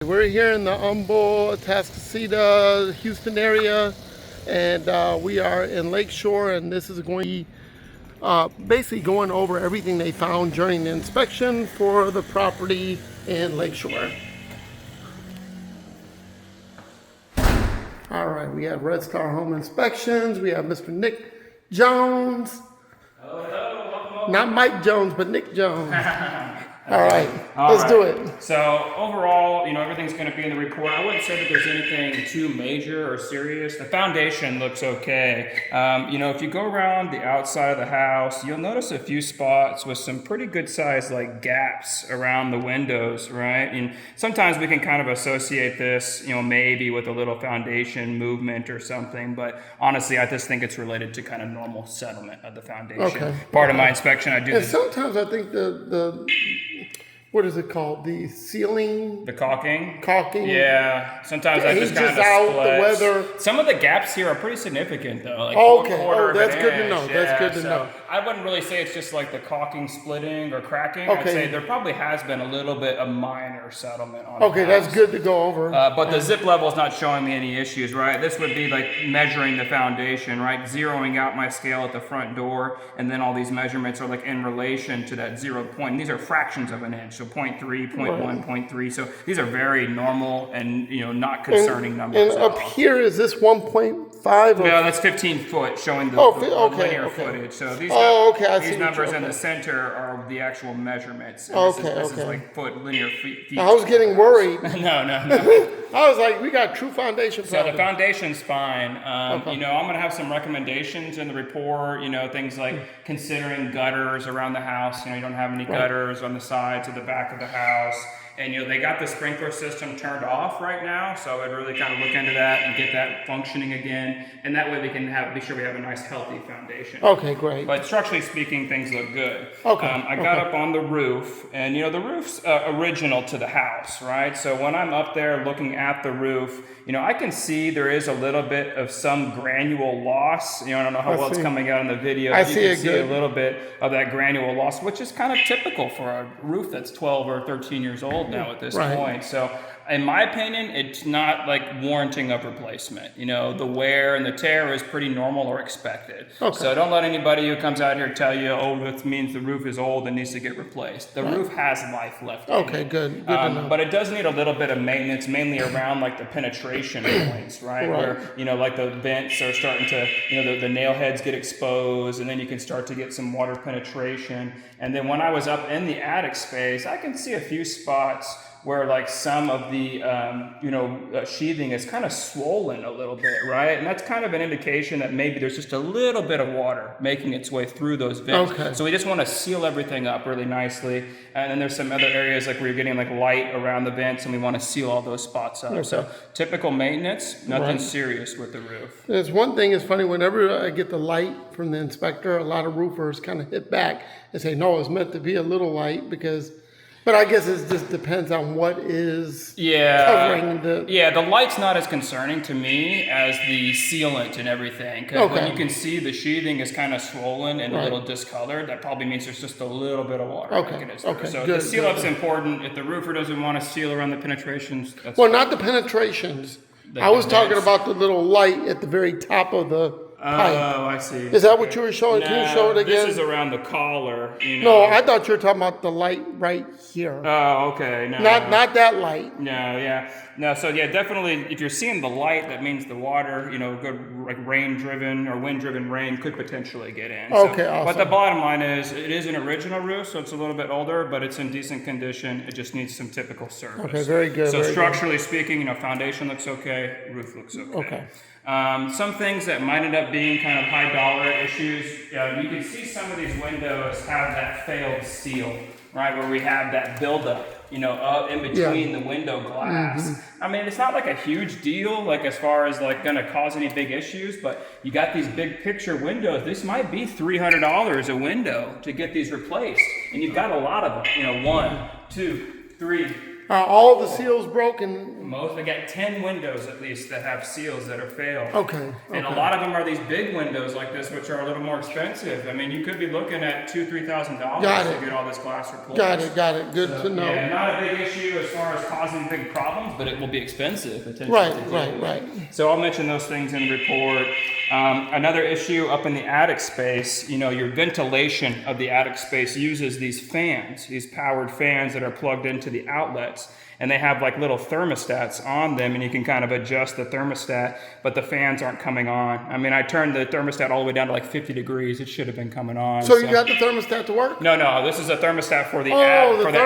We're here in the Humboldt, Atascocita, Houston area, and we are in Lakeshore, and this is going to be basically going over everything they found during the inspection for the property in Lakeshore. All right, we have Red Star Home Inspections. We have Mr. Nick Jones. Hello. Not Mike Jones, but Nick Jones. All right, let's do it. So overall, everything's going to be in the report. I wouldn't say that there's anything too major or serious. The foundation looks okay. If you go around the outside of the house, you'll notice a few spots with some pretty good sized gaps around the windows, right? And sometimes we can kind of associate this, maybe with a little foundation movement or something. But honestly, I just think it's related to kind of normal settlement of the foundation. Okay. Part of my inspection, I do And this. sometimes I think what is it called? The ceiling? The caulking? Caulking? Yeah. Sometimes that just kind of out splits. the weather. Some of the gaps here are pretty significant, though. Like Okay. quarter of That's an good to inch. know. Yeah, That's good to know. I wouldn't really say it's just like the caulking splitting or cracking. Okay. I'd say there probably has been a little bit of minor settlement on Okay, the house. that's good to go over. But the zip level is not showing me any issues, right? This would be like measuring the foundation, right? Zeroing out my scale at the front door, and then all these measurements are like in relation to that 0 point. And these are fractions of an inch, so 0.3, 0.1, 0.3. So these are very normal and not concerning numbers. And up here, is this 1.5? Yeah, that's 15 foot, showing the, linear footage. So these, I see these numbers in okay. the center are the actual measurements. And this is like foot linear feet. I was getting worried. No. I was like, we got true foundation So problem. the foundation's fine. I'm going to have some recommendations in the report, things like considering gutters around the house. You don't have any gutters on the sides or the back of the house. And, they got the sprinkler system turned off right now. So I'd really kind of look into that and get that functioning again. And that way we can be sure we have a nice healthy foundation. Okay, great. But structurally speaking, things look good. Okay. I got up on the roof, and the roof's original to the house, right? So when I'm up there looking at the roof, I can see there is a little bit of some granule loss. I don't know how well it's coming out in the video. I but see you it can see good. a little bit of that granule loss, which is kind of typical for a roof that's 12 or 13 years old now at this point. So in my opinion, it's not warranting of replacement. The wear and the tear is pretty normal or expected. Okay. So don't let anybody who comes out here tell you, this means the roof is old and needs to get replaced. The roof has life left in it. Okay, good to know. But it does need a little bit of maintenance, mainly around the penetration points, right? Where, the vents are starting to, the nail heads get exposed, and then you can start to get some water penetration. And then when I was up in the attic space, I can see a few spots where some of the sheathing is kind of swollen a little bit, right? And that's kind of an indication that maybe there's just a little bit of water making its way through those vents. Okay. So we just want to seal everything up really nicely. And then there's some other areas where you're getting light around the vents, and we want to seal all those spots up. Okay. So typical maintenance, nothing serious with the roof. There's one thing is funny, whenever I get the light from the inspector, a lot of roofers kind of hit back and say, no, it's meant to be a little light but I guess it just depends on what is covering the... Yeah, the light's not as concerning to me as the sealant and everything. Because when you can see the sheathing is kind of swollen and a little discolored, that probably means there's just a little bit of water making its through. So the seal-up's important. If the roofer doesn't want to seal around the penetrations, that's Well, not the penetrations. I was talking about the little light at the very top of the pipe. Oh, I see. Is that what you were showing? Can you show it again? This is around the collar. No, I thought you were talking about the light right here. Oh, okay. No, not that light. No, so definitely if you're seeing the light, that means the water, good rain-driven or wind-driven rain could potentially get in. Okay, awesome. But the bottom line is it is an original roof, so it's a little bit older, but it's in decent condition. It just needs some typical service. Okay, very good. So structurally speaking, foundation looks okay, roof looks okay. Some things that might end up being kind of high dollar issues, you can see some of these windows have that failed seal, right, where we have that buildup, up in between the window glass. Mm-hmm. I mean, it's not a huge deal, as far as going to cause any big issues, but you got these big picture windows. This might be $300 a window to get these replaced, and you've got a lot of them. 1, 2, 3, Are all the seals broken? Most, we got 10 windows at least that have seals that are failed. Okay. And a lot of them are these big windows like this, which are a little more expensive. I mean, you could be looking at $2,000-$3,000 to get all this glass replaced. Got it. Good to know. Yeah, not a big issue as far as causing big problems, but it will be expensive. Right. So I'll mention those things in the report. Another issue up in the attic space, your ventilation of the attic space uses these fans, these powered fans that are plugged into the outlets. And they have like little thermostats on them, and you can kind of adjust the thermostat, but the fans aren't coming on. I mean, I turned the thermostat all the way down to like 50 degrees. It should have been coming on. So you got the thermostat to work? No. This is a thermostat for the attic, for the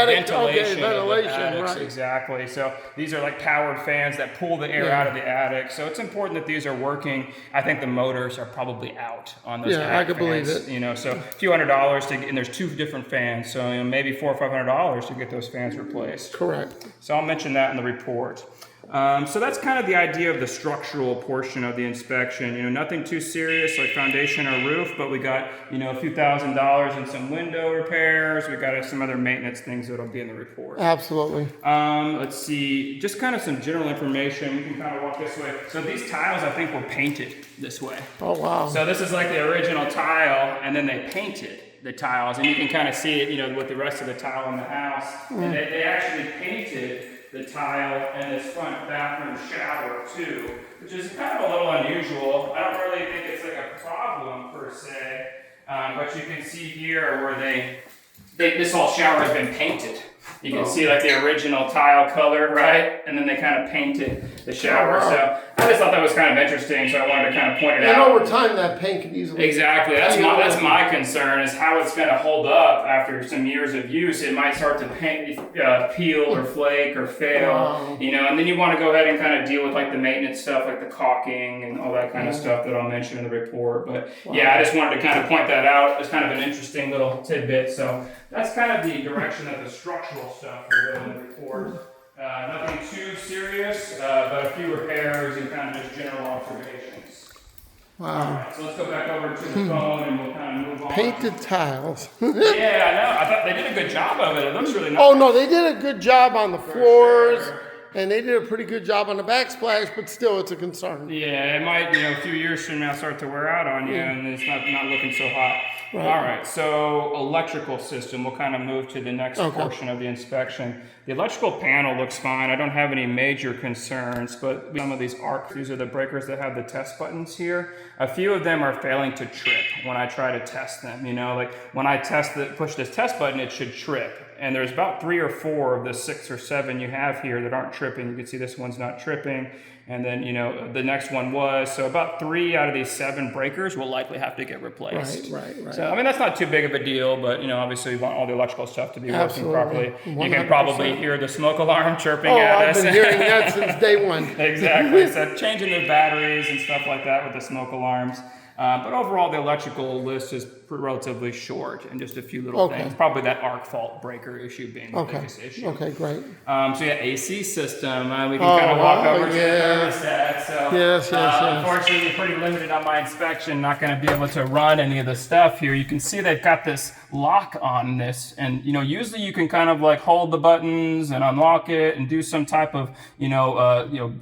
ventilation of the attics. Right. Exactly. So these are like powered fans that pull the air out of the attic. So it's important that these are working. I think the motors are probably out on those. Yeah, I could believe it. So a few $100s to get, and there's 2 different fans. So maybe $400 or $500 to get those fans replaced. Correct. So I'll mention that in the report. So that's kind of the idea of the structural portion of the inspection. Nothing too serious like foundation or roof, but we got, a few $1,000s in some window repairs. We got some other maintenance things that'll be in the report. Absolutely. Let's see, just kind of some general information. We can kind of walk this way. So these tiles, I think, were painted this way. Oh, wow. So this is like the original tile, and then they painted the tiles, and you can kind of see it, with the rest of the tile in the house. And they actually painted the tile in this front bathroom shower too, which is kind of a little unusual. I don't really think it's like a problem per se, but you can see here where this whole shower has been painted. You can see like the original tile color, right? And then they kind of painted the shower. So I just thought that was kind of interesting, so I wanted to kind of point it out. And over time, that paint can easily... Exactly. That's my concern, is how it's going to hold up after some years of use. It might start to peel or flake or fail, and then you want to go ahead and kind of deal with like the maintenance stuff, like the caulking and all that kind of stuff that I'll mention in the report. But yeah, I just wanted to kind of point that out. It's kind of an interesting little tidbit. So that's kind of the direction that the structural stuff will go in the report. Nothing too serious, but a few repairs and kind of just general observations. Wow. All right, so let's go back over to the phone and we'll kind of move on. Painted tiles. Yeah, I know. I thought they did a good job of it. It looks really nice. Oh, no, they did a good job on the floors. Sure. And they did a pretty good job on the backsplash, but still, it's a concern. Yeah, it might, a few years from now start to wear out on you, and it's not looking so hot. Right. All right, so electrical system. We'll kind of move to the next portion of the inspection. The electrical panel looks fine. I don't have any major concerns, but some of these these are the breakers that have the test buttons here. A few of them are failing to trip when I try to test them. Like when I push this test button, it should trip. And there's about 3 or 4 of the 6 or 7 you have here that aren't tripping. You can see this one's not tripping. And then, the next one was. So about 3 out of these 7 breakers will likely have to get replaced. Right. So, that's not too big of a deal, but, obviously we want all the electrical stuff to be working properly. 100%. You can probably hear the smoke alarm chirping at us. I've been hearing that since day one. Exactly. So changing the batteries and stuff like that with the smoke alarms. But overall, the electrical list is relatively short and just a few little things. Probably that arc fault breaker issue being the biggest issue. Okay, great. So yeah, AC system. We can kind of walk over to the thermostat. So yes. Unfortunately, you're pretty limited on my inspection. Not going to be able to run any of the stuff here. You can see they've got this lock on this, and usually you can kind of like hold the buttons and unlock it and do some type of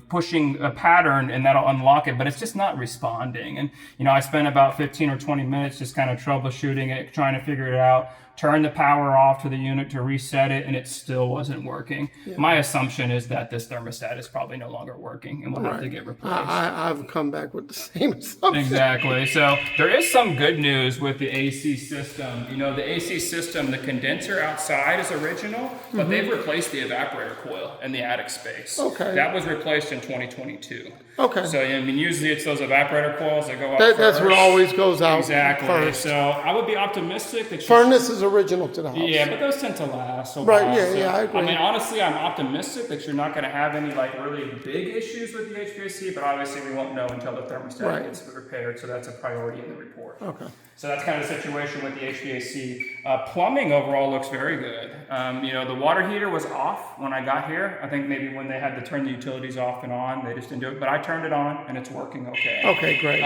pushing a pattern, and that'll unlock it. But it's just not responding. And I spent about 15 or 20 minutes just kind of troubleshooting it, trying to figure it out. Turned the power off to the unit to reset it, and it still wasn't working. My assumption is that this thermostat is probably no longer working and will have to get replaced. I've come back with the same assumption. Exactly. So there is some good news with the AC system. The AC system, the condenser outside is original, but they've replaced the evaporator coil in the attic space. Okay. That was replaced in 2022. Okay. So usually it's those evaporator coils that go out That's first. what always goes out Exactly. first. So I would be optimistic that Furnace is original to the house. Yeah, but those tend to last a Right, while. I agree. Honestly, I'm optimistic that you're not going to have any really big issues with the HVAC, but obviously we won't know until the thermostat gets repaired, so that's a priority in the report. Okay. So that's kind of the situation with the HVAC. Plumbing overall looks very good. The water heater was off when I got here. I think maybe when they had to turn the utilities off and on, they just didn't do it, but I turned it on and it's working okay. Okay, great.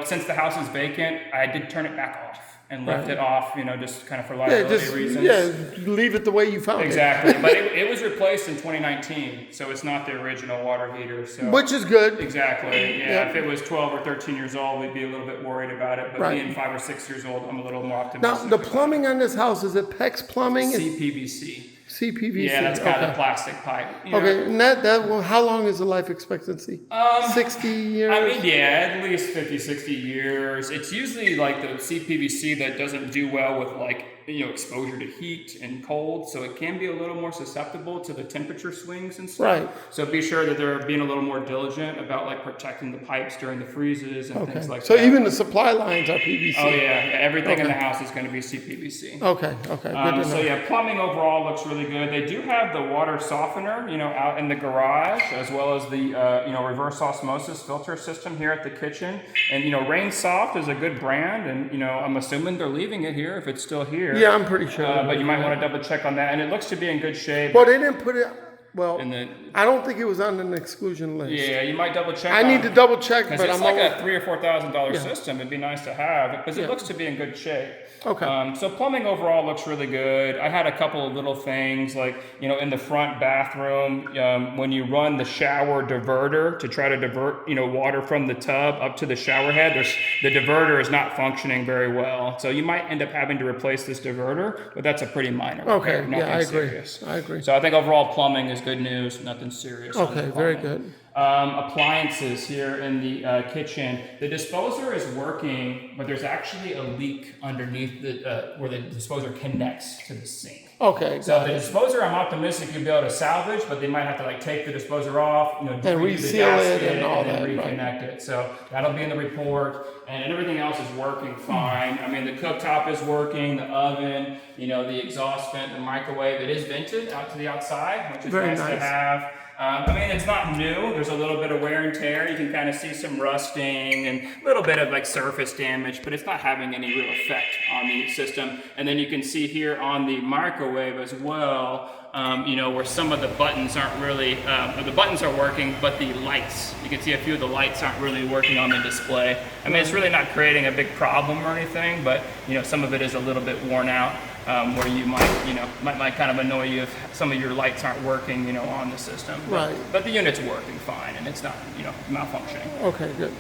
Since the house is vacant, I did turn it back off. and left Right. it off, you know, just kind of for Yeah, liability just reasons. leave it the way you found Exactly, it. but it was replaced in 2019, so it's not the original water heater. So Which is good. exactly, yeah. Yep. If it was 12 or 13 years old, we'd be a little bit worried about it. But Right. being 5 or 6 years old, I'm a little more Now, optimistic. the plumbing on this house, is it PEX plumbing? CPVC. CPVC. Yeah, that's kind of okay. the plastic pipe. You know? Okay, and well, how long is the life expectancy? 60 years? I mean, yeah, at least 50, 60 years. It's usually like the CPVC that doesn't do well with like, you know, exposure to heat and cold. So it can be a little more susceptible to the temperature swings and stuff. Right. So be sure that they're being a little more diligent about like protecting the pipes during the freezes and things like So that. even the supply lines are PVC? Oh yeah, everything in the house is going to be CPVC. Okay, good to know. So yeah, plumbing overall looks really good. They do have the water softener, you know, out in the garage, as well as the you know, reverse osmosis filter system here at the kitchen. And you know, Rain Soft is a good brand, and you know, I'm assuming they're leaving it here if it's still here. Yeah, I'm pretty sure. But you might want to double check on that, and it looks to be in good shape. Well, they didn't put it. Well, And then, I don't think it was on an exclusion list. yeah, you might double check. I need to double check, because but it's I'm like always, a $3,000 or $4,000 system. It'd be nice to have because it Yeah. looks to be in good shape. Okay. So plumbing overall looks really good. I had a couple of little things like, you know, in the front bathroom, when you run the shower diverter to try to divert, you know, water from the tub up to the shower head, the diverter is not functioning very well. So you might end up having to replace this diverter, but that's a pretty minor Okay, repair, yeah, nothing I agree. serious. I agree. So I think overall plumbing is good news, nothing serious. on the Okay, very plumbing. good. Appliances here in the kitchen. The disposer is working, but there's actually a leak underneath the where the disposer connects to the sink. Okay, So the disposer, I'm optimistic you'll be able to salvage, but they might have to like take the disposer off, you know, And redo the reseal it gasket and all then that, right. reconnect it. So that'll be in the report, and everything else is working fine. I mean, the cooktop is working, the oven, you know, the exhaust vent, the microwave. It is vented out to the outside, which is Very nice to nice. have. I mean, it's not new. There's a little bit of wear and tear. You can kind of see some rusting and a little bit of like surface damage, but it's not having any real effect on the system. And then you can see here on the microwave as well, you know, where some of the buttons aren't really, the buttons are working, but the lights, you can see a few of the lights aren't really working on the display. I mean, it's really not creating a big problem or anything, but you know, some of it is a little bit worn out. Where you might, you know, might kind of annoy you if some of your lights aren't working, you know, on the system. Right. But the unit's working fine, and it's not, you know, malfunctioning. Okay, good.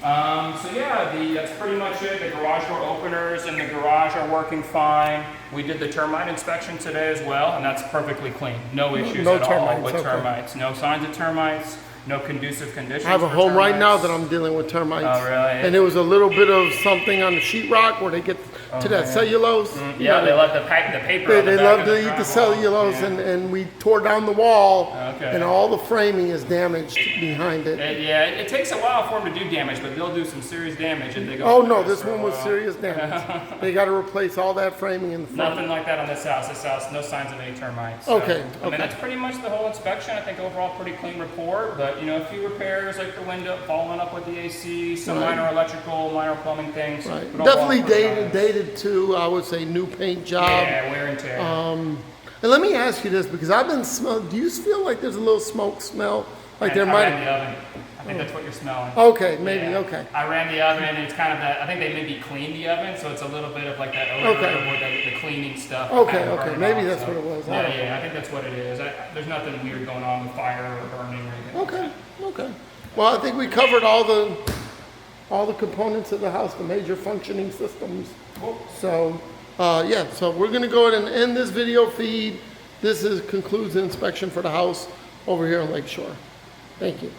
So yeah, that's pretty much it. The garage door openers in the garage are working fine. We did the termite inspection today as well, and that's perfectly clean. No issues no at all termites, with okay. termites. No signs of termites. No conducive conditions. I have a for home right now termites. that I'm dealing with termites. Oh, really? And there was a little bit of something on the sheetrock where they get to that cellulose. You Yeah, know, they love the paper. They, on the they back love of to the eat the drywall. cellulose, Yeah. and we tore down the wall, Okay. and all the framing is damaged behind it. Yeah, it takes a while for them to do damage, but they'll do some serious damage if they go. Oh through no, this this for a one was while. serious damage. They got to replace all that framing in the front. Nothing like that on this house. This house, no signs of any termites. So, Okay, I mean, okay. that's pretty much the whole inspection. I think overall pretty clean report, but you know, a few repairs like the window falling up with the AC, some Right. minor electrical, minor plumbing things. Right. but overall Definitely pretty dated, nice. dated to, I would say, new paint job. Yeah, wear and tear. And let me ask you this, because I've been smelling, do you feel like there's a little smoke smell? Like there I might ran the oven. I think that's what you're smelling. Okay, maybe, Yeah. okay. I ran the oven, and it's kind of that. I think they maybe cleaned the oven, so it's a little bit of like that odor Okay. where the cleaning stuff. Okay, kind of okay, burned maybe off, that's so- what it was. I don't Yeah, I think that's what it is. There's nothing weird going on with fire or burning or anything. Okay, okay. Well, I think we covered all the components of the house, the major functioning systems. Cool. So, yeah, so we're gonna go ahead and end this video feed. This concludes the inspection for the house over here on Lakeshore. Thank you.